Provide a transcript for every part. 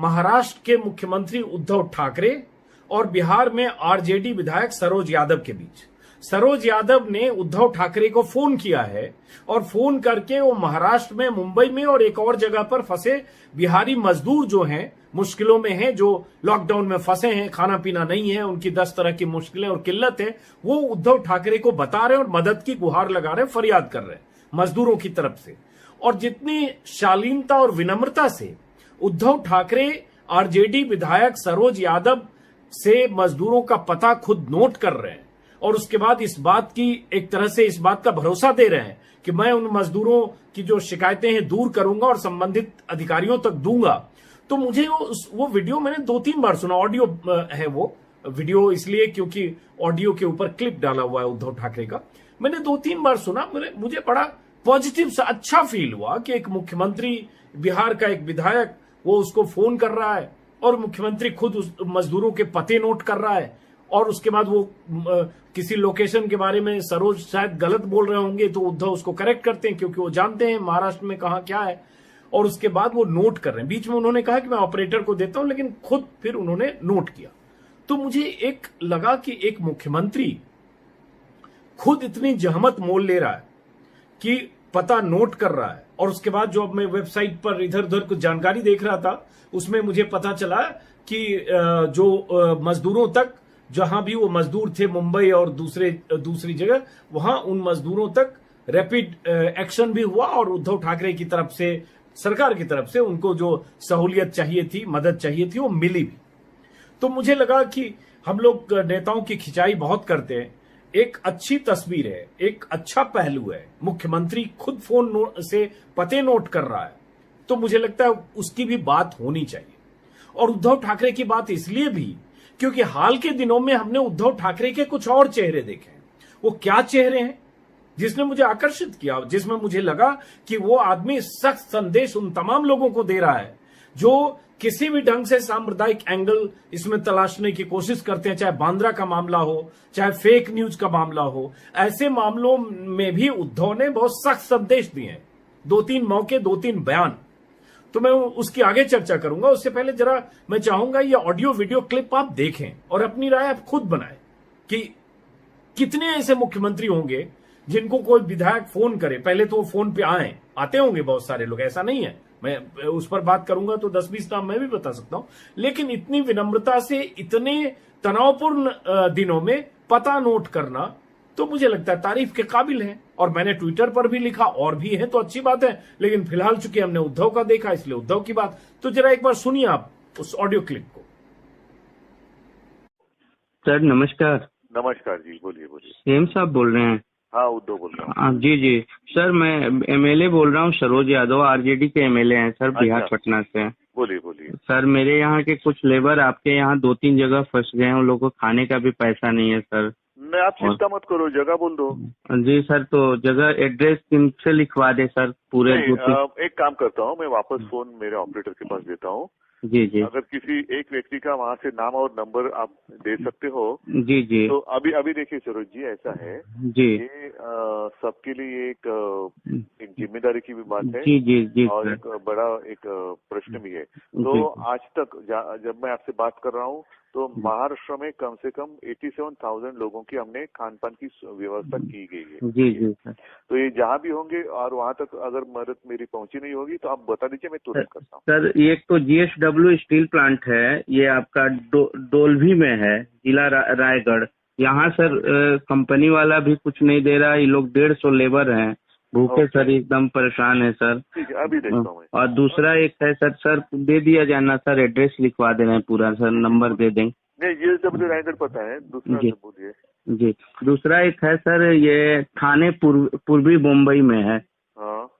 महाराष्ट्र के मुख्यमंत्री उद्धव ठाकरे और बिहार में आरजेडी विधायक सरोज यादव के बीच। सरोज यादव ने उद्धव ठाकरे को फोन किया है और फोन करके वो महाराष्ट्र में, मुंबई में और एक और जगह पर फंसे बिहारी मजदूर जो हैं, मुश्किलों में हैं, जो लॉकडाउन में फंसे हैं, खाना पीना नहीं है, उनकी 10 तरह की मुश्किलें और किल्लत है, वो उद्धव ठाकरे को बता रहे हैं और मदद की गुहार लगा रहे हैं, फरियाद कर रहे हैं मजदूरों की तरफ से। और जितनी शालीनता और विनम्रता से उद्धव ठाकरे आरजेडी विधायक सरोज यादव से मजदूरों का पता खुद नोट कर रहे हैं और उसके बाद इस बात की, एक तरह से इस बात का भरोसा दे रहे हैं कि मैं उन मजदूरों की जो शिकायतें हैं दूर करूंगा और संबंधित अधिकारियों तक दूंगा। तो मुझे वो वीडियो मैंने 2-3 बार सुना। ऑडियो है वो वीडियो, इसलिए क्योंकि ऑडियो के ऊपर क्लिप डाला हुआ है उद्धव ठाकरे का। मैंने 2-3 बार सुना। मुझे बड़ा पॉजिटिव सा अच्छा फील हुआ कि एक मुख्यमंत्री, बिहार का एक विधायक, वो उसको फोन कर रहा है और मुख्यमंत्री खुद उस मजदूरों के पते नोट कर रहा है। और उसके बाद वो किसी लोकेशन के बारे में सरोज शायद गलत बोल रहे होंगे तो उद्धव उसको करेक्ट करते हैं, क्योंकि वो जानते हैं महाराष्ट्र में कहां क्या है। और उसके बाद वो नोट कर रहे हैं। बीच में उन्होंने कहा कि मैं ऑपरेटर को देता हूं, लेकिन खुद फिर उन्होंने नोट किया। तो मुझे एक लगा कि एक मुख्यमंत्री खुद इतनी जहमत मोल ले रहा है कि पता नोट कर रहा है। और उसके बाद जो अब मैं वेबसाइट पर इधर उधर कुछ जानकारी देख रहा था, उसमें मुझे पता चला कि जो मजदूरों तक, जहां भी वो मजदूर थे मुंबई और दूसरी जगह, वहां उन मजदूरों तक रैपिड एक्शन भी हुआ और उद्धव ठाकरे की तरफ से, सरकार की तरफ से उनको जो सहूलियत चाहिए थी, मदद चाहिए थी, वो मिली भी। तो मुझे लगा कि हम लोग नेताओं की खिंचाई बहुत करते हैं। एक अच्छी तस्वीर है, एक अच्छा पहलू है, मुख्यमंत्री खुद फोन से पते नोट कर रहा है, तो मुझे लगता है उसकी भी बात होनी चाहिए। और उद्धव ठाकरे की बात इसलिए भी क्योंकि हाल के दिनों में हमने उद्धव ठाकरे के कुछ और चेहरे देखे हैं। वो क्या चेहरे हैं जिसने मुझे आकर्षित किया, जिसमें मुझे लगा कि वो आदमी सख्त संदेश उन तमाम लोगों को दे रहा है जो किसी भी ढंग से सांप्रदायिक एंगल इसमें तलाशने की कोशिश करते हैं, चाहे बांद्रा का मामला हो, चाहे फेक न्यूज का मामला हो। ऐसे मामलों में भी उद्धव ने बहुत सख्त संदेश दिए हैं। 2-3 मौके, 2-3 बयान। तो मैं उसकी आगे चर्चा करूंगा। उससे पहले जरा मैं चाहूंगा ये ऑडियो वीडियो क्लिप आप देखें और अपनी राय आप खुद बनाएं कि कितने ऐसे मुख्यमंत्री होंगे जिनको कोई विधायक फोन करे। पहले तो वो फोन पे आते होंगे बहुत सारे लोग, ऐसा नहीं है। मैं उस पर बात करूंगा तो 10-20 नाम मैं भी बता सकता हूं। लेकिन इतनी विनम्रता से इतने तनावपूर्ण दिनों में पता नोट करना, तो मुझे लगता है तारीफ के काबिल है। और मैंने ट्विटर पर भी लिखा, और भी है तो अच्छी बात है, लेकिन फिलहाल चूंकि हमने उद्धव का देखा इसलिए उद्धव की बात। तो जरा एक बार सुनिए आप उस ऑडियो क्लिप को। सर नमस्कार। नमस्कार जी, बोलिए। सीएम साहब बोल रहे हैं? हाँ, उद्धव बोल रहा हूँ। जी सर, मैं एमएलए बोल रहा हूँ, सरोज यादव, आरजेडी के एमएलए हैं सर, बिहार अच्छा, पटना से। बोलिए। सर मेरे यहाँ के कुछ लेबर आपके यहाँ 2-3 जगह फंस गए हैं, उन लोगों को खाने का भी पैसा नहीं है सर। नहीं, आप चिंता मत करो, जगह बोल दो। जी सर, तो जगह एड्रेस किनसे लिखवा दे सर पूरे? एक काम करता हूँ, मैं वापस फोन मेरे ऑपरेटर के पास देता हूँ। जी। अगर किसी एक व्यक्ति का वहाँ से नाम और नंबर आप दे सकते हो। जी। तो अभी देखिए सरोज जी, ऐसा है जी, ये सबके लिए एक जिम्मेदारी की भी बात है। जी और सर। एक बड़ा एक प्रश्न भी है। तो आज तक जब मैं आपसे बात कर रहा हूँ तो महाराष्ट्र में कम से कम 87,000 लोगों की हमने खान पान की व्यवस्था की गई है। जी सर। तो ये जहाँ भी होंगे और वहाँ तक अगर मदद मेरी पहुंची नहीं होगी तो आप बता दीजिए, मैं तुरंत करता हूँ। सर एक तो GSW स्टील प्लांट है, ये आपका डोलभी में है, जिला रायगढ़। यहाँ सर कंपनी वाला भी कुछ नहीं दे रहा। ये लोग 150 लेबर हैं, भूखे सर, एकदम परेशान है सर। ठीक है, अभी देखता हूँ। और दूसरा एक है सर दे दिया जाना सर, एड्रेस लिखवा देना है पूरा सर, नंबर दे देंगे। नहीं, GSW रायगढ़ पता है। दूसरा से बोलिए। जी, दूसरा एक है सर, ये थाने पूर्वी मुंबई में है। हाँ,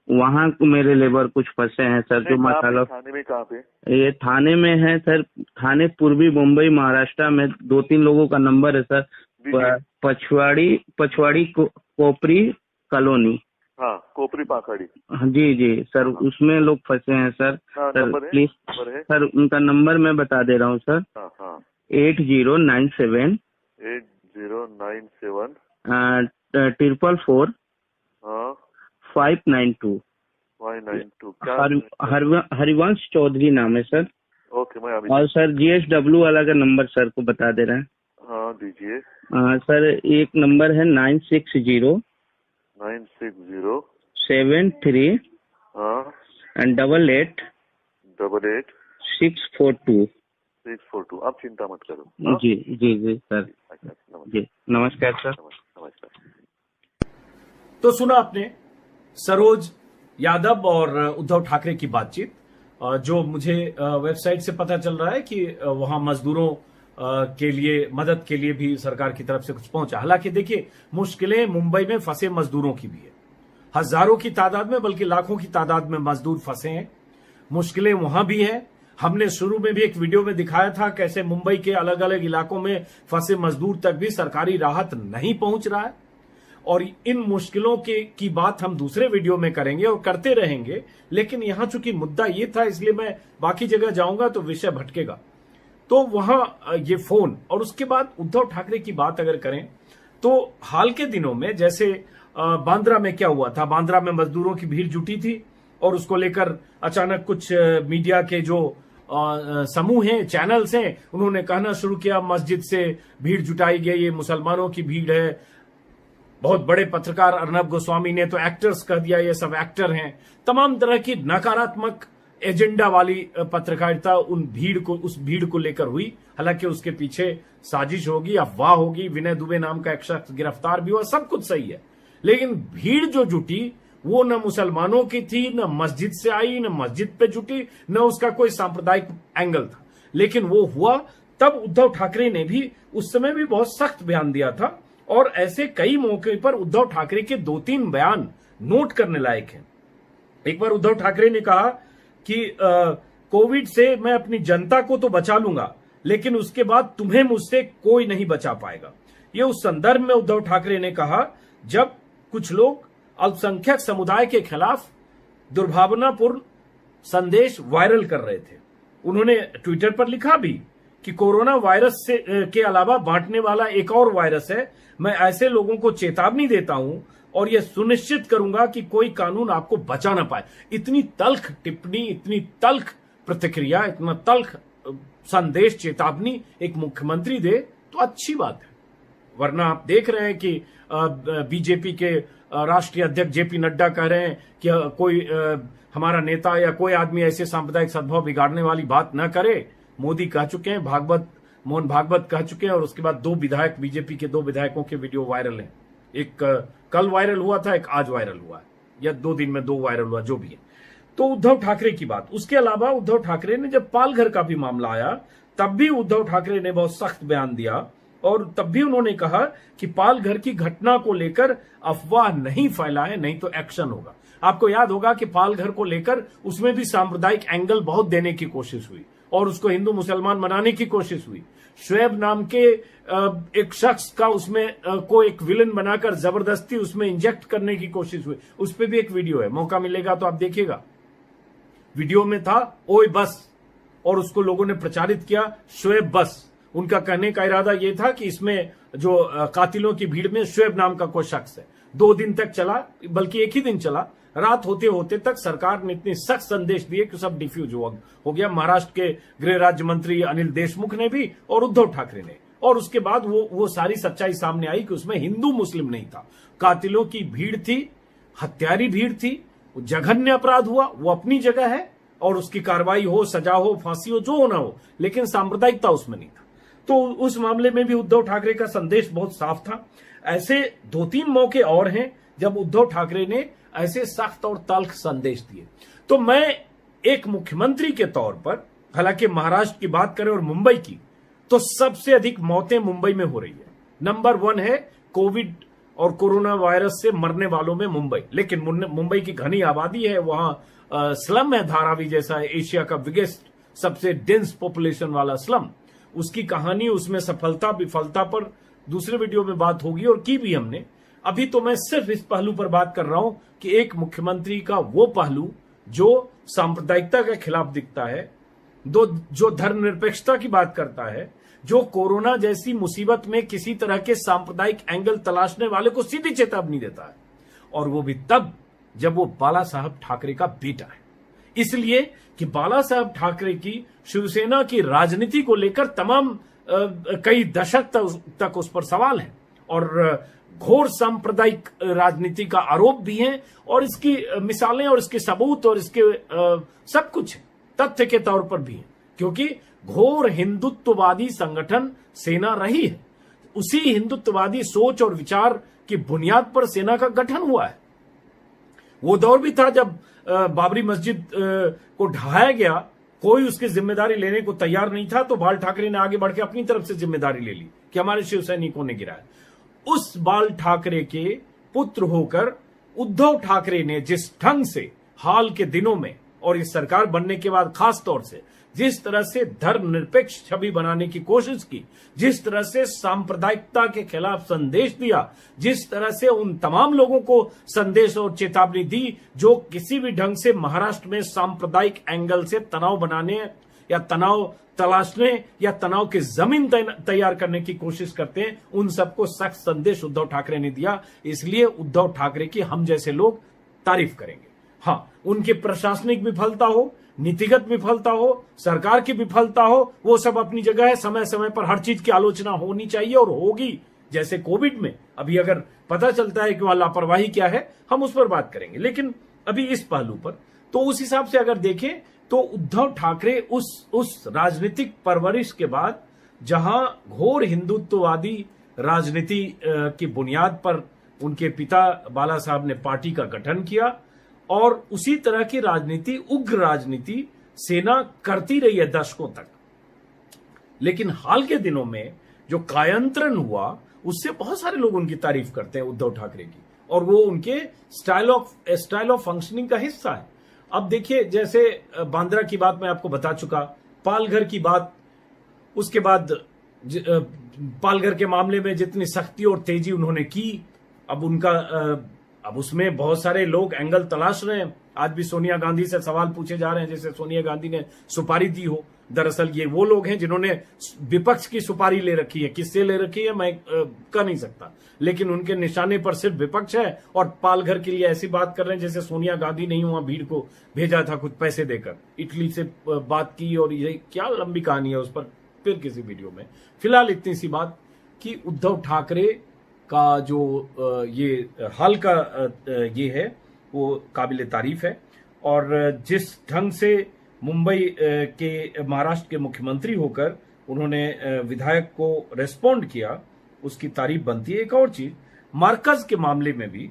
वहाँ मेरे लेबर कुछ फंसे हैं सर, जो मसाला। थाने में कहाँ पे? ये थाने में है सर, थाने पूर्वी मुंबई महाराष्ट्र में। 2-3 लोगों का नंबर है सर। पछवाड़ी कोपरी कॉलोनी। हाँ, कोपरी पाखड़ी। जी सर, उसमें लोग फंसे हैं सर। सर प्लीज सर, उनका नंबर मैं बता दे रहा हूँ सर। 8097 444 592। हरिवंश चौधरी नाम है सर। ओके, मैं अभी और सर GSW वाला का नंबर सर को बता दे रहे हैं। हाँ दीजिए। सर एक नंबर है 960 73 हाँ and 88 88 642। 642। आप चिंता मत करो। हाँ? जी जी जी सर। अच्छा, नमस्कार। जी नमस्कार सर। नमस्कार। तो सुना आपने सरोज यादव और उद्धव ठाकरे की बातचीत, जो मुझे वेबसाइट से पता चल रहा है कि वहां मजदूरों के लिए मदद के लिए भी सरकार की तरफ से कुछ पहुंचा। हालांकि देखिए, मुश्किलें मुंबई में फंसे मजदूरों की भी है, हजारों की तादाद में बल्कि लाखों की तादाद में मजदूर फंसे हैं। मुश्किलें वहां भी है। हमने शुरू में भी एक वीडियो में दिखाया था कैसे मुंबई के अलग अलग इलाकों में फंसे मजदूर तक भी सरकारी राहत नहीं पहुंच रहा है। और इन मुश्किलों की बात हम दूसरे वीडियो में करेंगे और करते रहेंगे, लेकिन यहां चूंकि मुद्दा ये था इसलिए मैं बाकी जगह जाऊंगा तो विषय भटकेगा। तो वहां ये फोन और उसके बाद उद्धव ठाकरे की बात अगर करें तो हाल के दिनों में जैसे बांद्रा में क्या हुआ था, बांद्रा में मजदूरों की भीड़ जुटी थी और उसको लेकर अचानक कुछ मीडिया के जो समूह हैं, चैनल्स हैं, उन्होंने कहना शुरू किया मस्जिद से भीड़ जुटाई गई, ये मुसलमानों की भीड़ है। बहुत बड़े पत्रकार अर्नब गोस्वामी ने तो एक्टर्स कह दिया, ये सब एक्टर हैं। तमाम तरह की नकारात्मक एजेंडा वाली पत्रकारिता उस भीड़ को लेकर हुई। हालांकि उसके पीछे साजिश होगी, अफवाह होगी, विनय दुबे नाम का एक शख्स गिरफ्तार भी हुआ, सब कुछ सही है। लेकिन भीड़ जो जुटी वो न मुसलमानों की थी, न मस्जिद से आई, न मस्जिद पे जुटी, न उसका कोई सांप्रदायिक एंगल था। लेकिन वो हुआ तब उद्धव ठाकरे ने भी उस समय भी बहुत सख्त बयान दिया था। और ऐसे कई मौके पर उद्धव ठाकरे के 2-3 बयान नोट करने लायक हैं। एक बार उद्धव ठाकरे ने कहा कि कोविड से मैं अपनी जनता को तो बचा लूंगा, लेकिन उसके बाद तुम्हें मुझसे कोई नहीं बचा पाएगा। ये उस संदर्भ में उद्धव ठाकरे ने कहा जब कुछ लोग अल्पसंख्यक समुदाय के खिलाफ दुर्भावनापूर्ण संदेश वायरल कर रहे थे। उन्होंने ट्विटर पर लिखा भी कि कोरोना वायरस से के अलावा बांटने वाला एक और वायरस है। मैं ऐसे लोगों को चेतावनी देता हूं और यह सुनिश्चित करूंगा कि कोई कानून आपको बचा ना पाए। इतनी तल्ख टिप्पणी, इतनी तल्ख प्रतिक्रिया, इतना तल्ख संदेश, चेतावनी एक मुख्यमंत्री दे तो अच्छी बात है। वरना आप देख रहे हैं कि बीजेपी के राष्ट्रीय अध्यक्ष जेपी नड्डा कह रहे हैं कि कोई हमारा नेता या कोई आदमी ऐसे सांप्रदायिक सद्भाव बिगाड़ने वाली बात न करे। मोदी कह चुके हैं, मोहन भागवत कह चुके हैं, और उसके बाद 2 विधायक, बीजेपी के 2 विधायकों के वीडियो वायरल हैं। एक कल वायरल हुआ था, एक आज वायरल हुआ है, या 2 दिन में 2 वायरल हुआ, जो भी है। तो उद्धव ठाकरे की बात। उसके अलावा उद्धव ठाकरे ने जब पालघर का भी मामला आया तब भी उद्धव ठाकरे ने बहुत सख्त बयान दिया और तब भी उन्होंने कहा कि पालघर की घटना को लेकर अफवाह नहीं फैलाएं, नहीं तो एक्शन होगा। आपको याद होगा कि पालघर को लेकर उसमें भी सांप्रदायिक एंगल बहुत देने की कोशिश हुई और उसको हिंदू मुसलमान बनाने की कोशिश हुई। शुएब नाम के एक शख्स का उसमें को एक विलन बनाकर जबरदस्ती उसमें इंजेक्ट करने की कोशिश हुई। उस पर भी एक वीडियो है, मौका मिलेगा तो आप देखिएगा। वीडियो में था ओए बस, और उसको लोगों ने प्रचारित किया शुएब बस। उनका कहने का इरादा यह था कि इसमें जो कातिलों की भीड़ में शुएब नाम का कोई शख्स है। 2 दिन तक चला, बल्कि एक ही दिन चला। रात होते होते तक सरकार ने इतने सख्त संदेश दिए कि सब डिफ्यूज हो गया। महाराष्ट्र के गृह राज्य मंत्री अनिल देशमुख ने भी और उद्धव ठाकरे ने। और उसके बाद वो सारी सच्चाई सामने आई कि उसमें हिंदू मुस्लिम नहीं था, कातिलों की भीड़ थी, हत्यारी भीड़ थी। जघन्य अपराध हुआ, वो अपनी जगह है, और उसकी कार्रवाई हो, सजा हो, फांसी हो, जो होना हो, लेकिन सांप्रदायिकता उसमें नहीं था। तो उस मामले में भी उद्धव ठाकरे का संदेश बहुत साफ था। ऐसे 2-3 मौके और हैं जब उद्धव ठाकरे ने ऐसे सख्त और तल्ख संदेश दिए। तो मैं एक मुख्यमंत्री के तौर पर, हालांकि महाराष्ट्र की बात करें और मुंबई की, तो सबसे अधिक मौतें मुंबई में हो रही है। नंबर 1 है कोविड और कोरोना वायरस से मरने वालों में मुंबई। लेकिन मुंबई की घनी आबादी है, वहां स्लम है, धारावी जैसा है, एशिया का बिगेस्ट सबसे डेंस पॉपुलेशन वाला स्लम। उसकी कहानी, उसमें सफलता विफलता पर दूसरे वीडियो में बात होगी और की भी हमने। अभी तो मैं सिर्फ इस पहलू पर बात कर रहा हूं कि एक मुख्यमंत्री का वो पहलू जो सांप्रदायिकता के खिलाफ दिखता है, जो धर्मनिरपेक्षता की बात करता है, जो कोरोना जैसी मुसीबत में किसी तरह के सांप्रदायिक एंगल तलाशने वाले को सीधी चेतावनी देता है, और वो भी तब जब वो बाला साहब ठाकरे का बेटा है। इसलिए कि बाला साहब ठाकरे की शिवसेना की राजनीति को लेकर तमाम कई दशक तक उस पर सवाल है और घोर सांप्रदायिक राजनीति का आरोप भी है और इसकी मिसालें और इसके सबूत और इसके सब कुछ है, तथ्य के तौर पर भी है, क्योंकि घोर हिंदुत्ववादी संगठन सेना रही है। उसी हिंदुत्ववादी सोच और विचार की बुनियाद पर सेना का गठन हुआ है। वो दौर भी था जब बाबरी मस्जिद को ढहाया गया, कोई उसकी जिम्मेदारी लेने को तैयार नहीं था, तो बाल ठाकरे ने आगे बढ़ के अपनी तरफ से जिम्मेदारी ले ली कि हमारे शिव सैनिकों ने गिराया। उस बाल ठाकरे के पुत्र होकर उद्धव ठाकरे ने जिस ढंग से हाल के दिनों में और इस सरकार बनने के बाद खास तौर से जिस तरह से धर्मनिरपेक्ष छवि बनाने की कोशिश की, जिस तरह से सांप्रदायिकता के खिलाफ संदेश दिया, जिस तरह से उन तमाम लोगों को संदेश और चेतावनी दी जो किसी भी ढंग से महाराष्ट्र में सांप्रदायिक एंगल से तनाव बनाने या तनाव तलाशने या तनाव की जमीन तैयार करने की कोशिश करते हैं, उन सबको सख्त संदेश उद्धव ठाकरे ने दिया। इसलिए उद्धव ठाकरे की हम जैसे लोग तारीफ करेंगे। हाँ, उनकी प्रशासनिक विफलता हो, नीतिगत विफलता हो, सरकार की विफलता हो, वो सब अपनी जगह है। समय समय पर हर चीज की आलोचना होनी चाहिए और होगी। जैसे कोविड में अभी अगर पता चलता है कि वहां लापरवाही क्या है, हम उस पर बात करेंगे, लेकिन अभी इस पहलू पर तो उस हिसाब से अगर देखें तो उद्धव ठाकरे उस राजनीतिक परवरिश के बाद जहां घोर हिंदुत्ववादी राजनीति की बुनियाद पर उनके पिता बाला साहब ने पार्टी का गठन किया और उसी तरह की राजनीति, उग्र राजनीति सेना करती रही है दशकों तक। लेकिन हाल के दिनों में जो कायंत्रन हुआ, उससे बहुत सारे लोग उनकी तारीफ करते हैं उद्धव ठाकरे की, और वो उनके स्टाइल ऑफ फंक्शनिंग का हिस्सा है। अब देखिए, जैसे बांद्रा की बात मैं आपको बता चुका, पालघर की बात, उसके बाद पालघर के मामले में जितनी सख्ती और तेजी उन्होंने की, अब उसमें बहुत सारे लोग एंगल तलाश रहे हैं। आज भी सोनिया गांधी से सवाल पूछे जा रहे हैं जैसे सोनिया गांधी ने सुपारी दी हो। दरअसल ये वो लोग हैं जिन्होंने विपक्ष की सुपारी ले रखी है। किससे ले रखी है मैं कह नहीं सकता, लेकिन उनके निशाने पर सिर्फ विपक्ष है और पालघर के लिए ऐसी बात कर रहे हैं जैसे सोनिया गांधी नहीं वहां भीड़ को भेजा था कुछ पैसे देकर, इटली से बात की, और ये क्या लंबी कहानी है, उस पर फिर किसी वीडियो में। फिलहाल इतनी सी बात कि उद्धव ठाकरे का जो ये हाल का ये है वो काबिल तारीफ है, और जिस ढंग से मुंबई के महाराष्ट्र के मुख्यमंत्री होकर उन्होंने विधायक को रेस्पॉन्ड किया, उसकी तारीफ बनती है। एक और चीज, मरकज के मामले में भी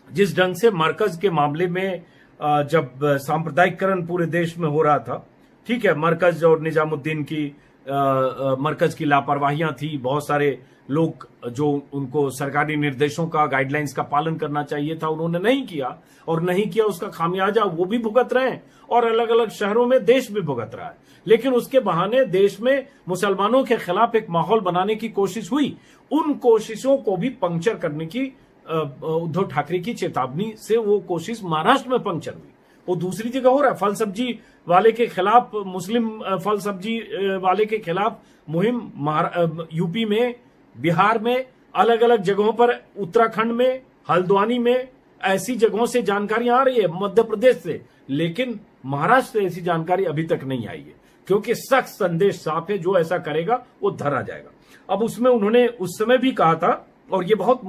जिस ढंग से मरकज के मामले में जब सांप्रदायिकरण पूरे देश में हो रहा था, ठीक है, मरकज और निजामुद्दीन की मरकज की लापरवाहियां थी, बहुत सारे लोग जो उनको सरकारी निर्देशों का, गाइडलाइंस का पालन करना चाहिए था, उन्होंने नहीं किया, और नहीं किया उसका खामियाजा वो भी भुगत रहे हैं और अलग अलग शहरों में देश भी भुगत रहा है। लेकिन उसके बहाने देश में मुसलमानों के खिलाफ एक माहौल बनाने की कोशिश हुई, उन कोशिशों को भी पंक्चर करने की उद्धव ठाकरे की चेतावनी से वो कोशिश महाराष्ट्र में पंक्चर हुई। वो दूसरी जगह हो रहा है, फल सब्जी वाले के खिलाफ, मुस्लिम फल सब्जी वाले के खिलाफ मुहिम यूपी में, बिहार में, अलग अलग जगहों पर, उत्तराखंड में, हल्द्वानी में, ऐसी जगहों से जानकारियां आ रही है, मध्य प्रदेश से, लेकिन महाराष्ट्र से ऐसी जानकारी अभी तक नहीं आई है, क्योंकि सख्त संदेश साफ है, जो ऐसा करेगा वो धरा जाएगा। अब उसमें उन्होंने उस समय भी कहा था, और ये बहुत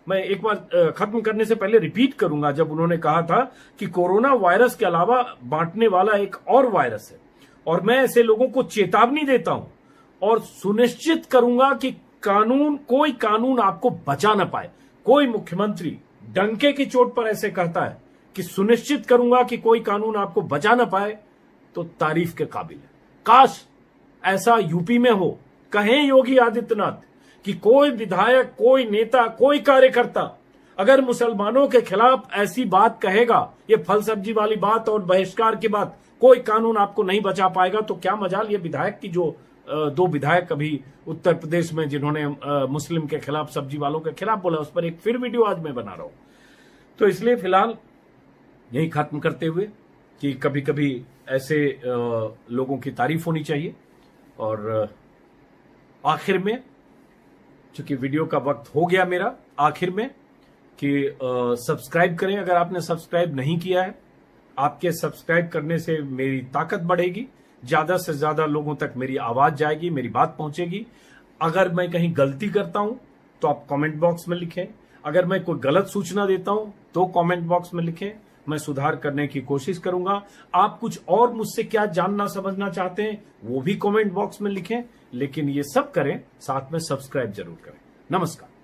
मैं एक बार खत्म करने से पहले रिपीट करूंगा, जब उन्होंने कहा था कि कोरोना वायरस के अलावा बांटने वाला एक और वायरस है, और मैं ऐसे लोगों को चेतावनी देता हूं और सुनिश्चित करूंगा कि कोई कानून आपको बचा ना पाए। कोई मुख्यमंत्री डंके की चोट पर ऐसे कहता है कि सुनिश्चित करूंगा कि कोई कानून आपको बचा ना पाए, तो तारीफ के काबिल है। काश ऐसा यूपी में हो। कहें योगी आदित्यनाथ कि कोई विधायक, कोई नेता, कोई कार्यकर्ता अगर मुसलमानों के खिलाफ ऐसी बात कहेगा, ये फल सब्जी वाली बात और बहिष्कार की बात, कोई कानून आपको नहीं बचा पाएगा, तो क्या मजाल ये विधायक की, जो 2 विधायक अभी उत्तर प्रदेश में जिन्होंने मुस्लिम के खिलाफ, सब्जी वालों के खिलाफ बोला, उस पर एक फिर वीडियो आज मैं बना रहा हूं। तो इसलिए फिलहाल यही खत्म करते हुए कि कभी कभी ऐसे लोगों की तारीफ होनी चाहिए, और आखिर में, चूंकि वीडियो का वक्त हो गया मेरा, आखिर में कि सब्सक्राइब करें अगर आपने सब्सक्राइब नहीं किया है, आपके सब्सक्राइब करने से मेरी ताकत बढ़ेगी, ज्यादा से ज्यादा लोगों तक मेरी आवाज जाएगी, मेरी बात पहुंचेगी। अगर मैं कहीं गलती करता हूं तो आप कमेंट बॉक्स में लिखें, अगर मैं कोई गलत सूचना देता हूं तो कमेंट बॉक्स में लिखें, मैं सुधार करने की कोशिश करूंगा। आप कुछ और मुझसे क्या जानना समझना चाहते हैं वो भी कमेंट बॉक्स में लिखें, लेकिन ये सब करें, साथ में सब्सक्राइब जरूर करें। नमस्कार।